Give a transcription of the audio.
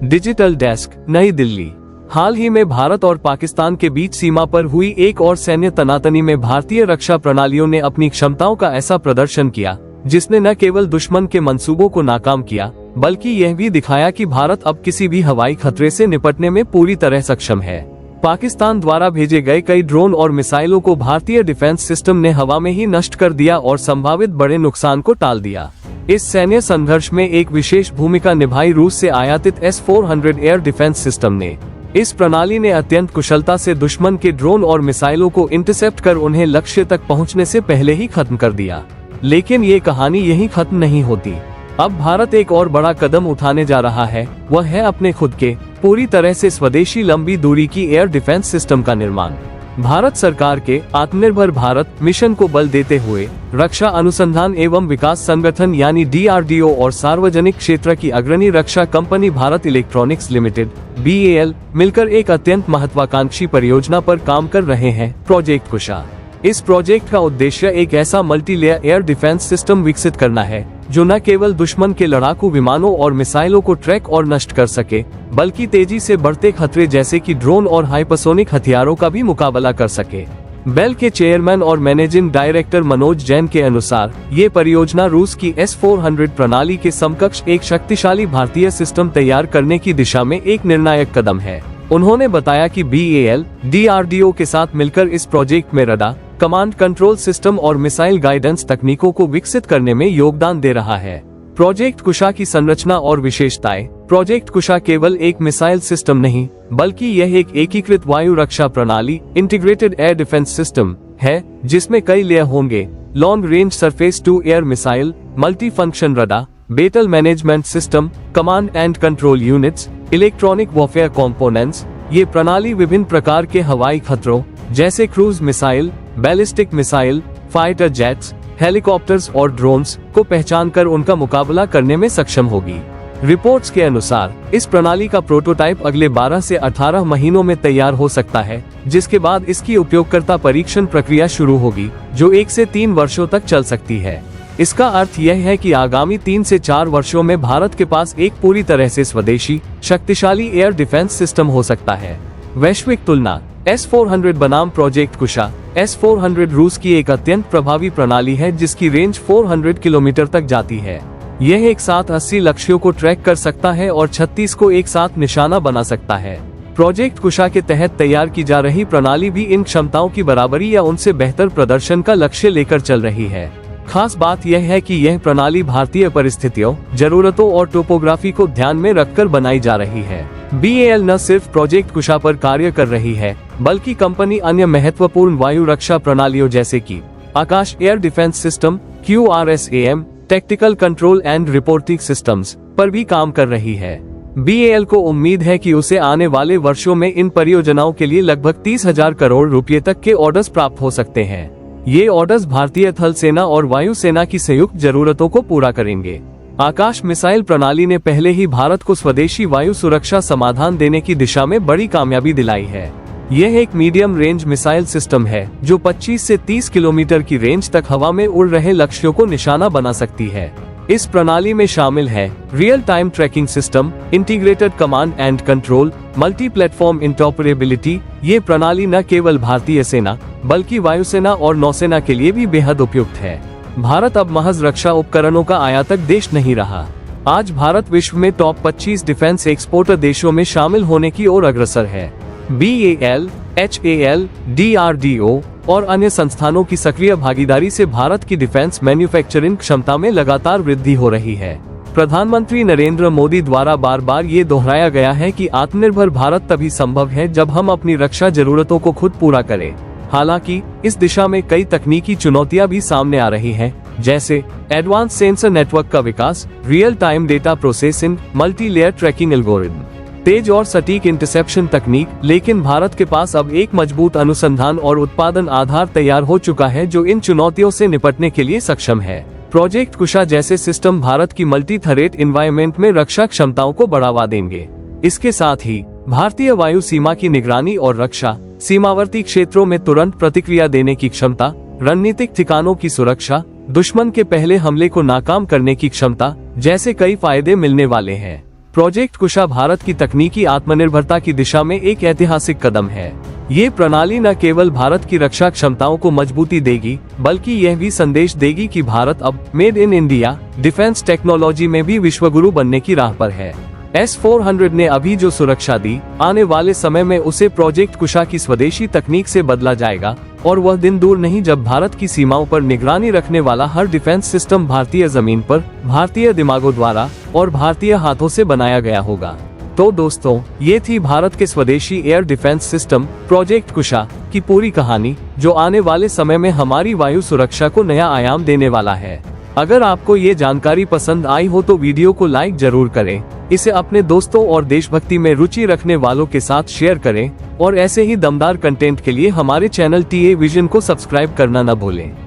Digital desk, नई दिल्ली। हाल ही में भारत और पाकिस्तान के बीच सीमा पर हुई एक और सैन्य तनातनी में भारतीय रक्षा प्रणालियों ने अपनी क्षमताओं का ऐसा प्रदर्शन किया जिसने न केवल दुश्मन के मंसूबों को नाकाम किया बल्कि यह भी दिखाया कि भारत अब किसी भी हवाई खतरे से निपटने में पूरी तरह सक्षम है। पाकिस्तान द्वारा भेजे गए कई ड्रोन और मिसाइलों को भारतीय डिफेंस सिस्टम ने हवा में ही नष्ट कर दिया और संभावित बड़े नुकसान को टाल दिया। इस सैन्य संघर्ष में एक विशेष भूमिका निभाई रूस से आयातित S-400 एयर डिफेंस सिस्टम ने। इस प्रणाली ने अत्यंत कुशलता से दुश्मन के ड्रोन और मिसाइलों को इंटरसेप्ट कर उन्हें लक्ष्य तक पहुंचने से पहले ही खत्म कर दिया। लेकिन ये कहानी यहीं खत्म नहीं होती। अब भारत एक और बड़ा कदम उठाने जा रहा है, वह है अपने खुद के पूरी तरह से स्वदेशी लंबी दूरी की एयर डिफेंस सिस्टम का निर्माण। भारत सरकार के आत्मनिर्भर भारत मिशन को बल देते हुए रक्षा अनुसंधान एवं विकास संगठन यानी DRDO और सार्वजनिक क्षेत्र की अग्रणी रक्षा company Bharat Electronics Limited BAL मिलकर एक अत्यंत महत्वाकांक्षी परियोजना पर काम कर रहे हैं, प्रोजेक्ट कुशा। इस प्रोजेक्ट का उद्देश्य एक ऐसा मल्टीलेयर एयर डिफेंस सिस्टम विकसित करना है जो न केवल दुश्मन के लड़ाकू विमानों और मिसाइलों को ट्रैक और नष्ट कर सके बल्कि तेजी से बढ़ते खतरे जैसे कि ड्रोन और हाइपरसोनिक हथियारों का भी मुकाबला कर सके। बेल के चेयरमैन और मैनेजिंग डायरेक्टर मनोज जैन के अनुसार ये परियोजना रूस की S-400 प्रणाली के समकक्ष एक शक्तिशाली भारतीय सिस्टम तैयार करने की दिशा में एक निर्णायक कदम है। उन्होंने बताया कि BAL DRDO के साथ मिलकर इस प्रोजेक्ट में रडार, कमांड कंट्रोल सिस्टम और मिसाइल गाइडेंस तकनीकों को विकसित करने में योगदान दे रहा है। प्रोजेक्ट कुशा की संरचना और विशेषताएं। प्रोजेक्ट कुशा केवल एक मिसाइल सिस्टम नहीं बल्कि यह एक एकीकृत वायु रक्षा प्रणाली इंटीग्रेटेड एयर डिफेंस सिस्टम है जिसमें कई लेयर होंगे। Long range surface to air missile, multi function radar, battle management system, command and control units, electronic warfare components. ये प्रणाली विभिन्न प्रकार के हवाई खतरों जैसे cruise missile, ballistic missile, fighter jets, helicopters और ड्रोन्स को पहचान कर उनका मुकाबला करने में सक्षम होगी। रिपोर्ट्स के अनुसार इस प्रणाली का प्रोटोटाइप अगले 12 से 18 महीनों में तैयार हो सकता है, जिसके बाद इसकी उपयोगकर्ता परीक्षण प्रक्रिया शुरू होगी जो 1 से 3 वर्षों तक चल सकती है। इसका अर्थ यह है कि आगामी 3 से 4 वर्षों में भारत के पास एक पूरी तरह से स्वदेशी शक्तिशाली एयर डिफेंस सिस्टम हो सकता है। वैश्विक तुलना। S-400 बनाम प्रोजेक्ट कुशा। S-400 रूस की एक अत्यंत प्रभावी प्रणाली है जिसकी रेंज 400 किलोमीटर तक जाती है। यह एक साथ 80 लक्ष्यों को ट्रैक कर सकता है और 36 को एक साथ निशाना बना सकता है। प्रोजेक्ट कुशा के तहत तैयार की जा रही प्रणाली भी इन क्षमताओं की बराबरी या उनसे बेहतर प्रदर्शन का लक्ष्य लेकर चल रही है। खास बात यह है कि यह प्रणाली भारतीय परिस्थितियों, जरूरतों और टोपोग्राफी को ध्यान में रखकर बनाई जा रही है। BAL न सिर्फ प्रोजेक्ट कुशा पर कार्य कर रही है बल्कि कंपनी अन्य महत्वपूर्ण वायु रक्षा प्रणालियों जैसे कि Akash air defence system QRSAM, tactical control and reporting systems पर भी काम कर रही है। BAL को उम्मीद है कि उसे आने वाले वर्षों में इन परियोजनाओं के लिए लगभग 30,000 करोड़ रुपए तक के ऑर्डर्स प्राप्त हो सकते हैं। ये ऑर्डर्स भारतीय थल सेना और वायु सेना की संयुक्त जरूरतों को पूरा करेंगे। आकाश मिसाइल प्रणाली ने पहले ही भारत को स्वदेशी वायु सुरक्षा समाधान देने की दिशा में बड़ी कामयाबी दिलाई है। यह एक मीडियम रेंज मिसाइल सिस्टम है जो 25 से 30 किलोमीटर की रेंज तक हवा में उड़ रहे लक्ष्यों को निशाना बना सकती है। इस प्रणाली में शामिल है real time tracking system, integrated command and control, multi platform interoperability. ये प्रणाली न केवल भारतीय सेना बल्कि वायुसेना और नौसेना के लिए भी बेहद उपयुक्त है। भारत अब महज रक्षा उपकरणों का आयातक देश नहीं रहा। आज भारत विश्व में टॉप 25 डिफेंस एक्सपोर्टर देशों में शामिल होने की ओर अग्रसर है। BAL, HAL, DRDO और अन्य संस्थानों की सक्रिय भागीदारी से भारत की डिफेंस मैन्युफैक्चरिंग क्षमता में लगातार वृद्धि हो रही है। प्रधानमंत्री नरेंद्र मोदी द्वारा बार बार ये दोहराया गया है कि आत्मनिर्भर भारत तभी संभव है जब हम अपनी रक्षा जरूरतों को खुद पूरा करें। हालांकि इस दिशा में कई तकनीकी चुनौतियां भी सामने आ रही हैं, जैसे एडवांस सेंसर नेटवर्क का विकास, real time data processing, multi layer tracking algorithm, तेज और सटीक इंटरसेप्शन तकनीक। लेकिन भारत के पास अब एक मजबूत अनुसंधान और उत्पादन आधार तैयार हो चुका है जो इन चुनौतियों से निपटने के लिए सक्षम है। प्रोजेक्ट कुशा जैसे सिस्टम भारत की मल्टी थ्रेट एनवायरनमेंट में रक्षा क्षमताओं को बढ़ावा देंगे। इसके साथ ही भारतीय वायु सीमा की निगरानी और रक्षा, सीमावर्ती क्षेत्रों में तुरंत प्रतिक्रिया देने की क्षमता, रणनीतिक ठिकानों की सुरक्षा, दुश्मन के पहले हमले को नाकाम करने की क्षमता जैसे कई फायदे मिलने वाले हैं। प्रोजेक्ट कुशा भारत की तकनीकी आत्मनिर्भरता की दिशा में एक ऐतिहासिक कदम है। ये प्रणाली न केवल भारत की रक्षा क्षमताओं को मजबूती देगी, बल्कि यह भी संदेश देगी कि भारत अब made in India defence technology में भी विश्वगुरु बनने की राह पर है। S-400 ने अभी जो सुरक्षा दी, आने वाले समय में उसे प्रोजेक्ट कुशा की स्वदेशी तकनीक से बदला जाएगा और वह दिन दूर नहीं जब भारत की सीमाओं पर निगरानी रखने वाला हर डिफेंस सिस्टम भारतीय जमीन पर, भारतीय दिमागों द्वारा और भारतीय हाथों से बनाया गया होगा। तो दोस्तों, ये थी भारत के स्वदेशी एयर डिफेंस सिस्टम प्रोजेक्ट कुशा की पूरी कहानी, जो आने वाले समय में हमारी वायु सुरक्षा को नया आयाम देने वाला है। अगर आपको ये जानकारी पसंद आई हो तो वीडियो को लाइक जरूर करें, इसे अपने दोस्तों और देशभक्ति में रुचि रखने वालों के साथ शेयर करें और ऐसे ही दमदार कंटेंट के लिए हमारे चैनल TA विजन को सब्सक्राइब करना न भूलें।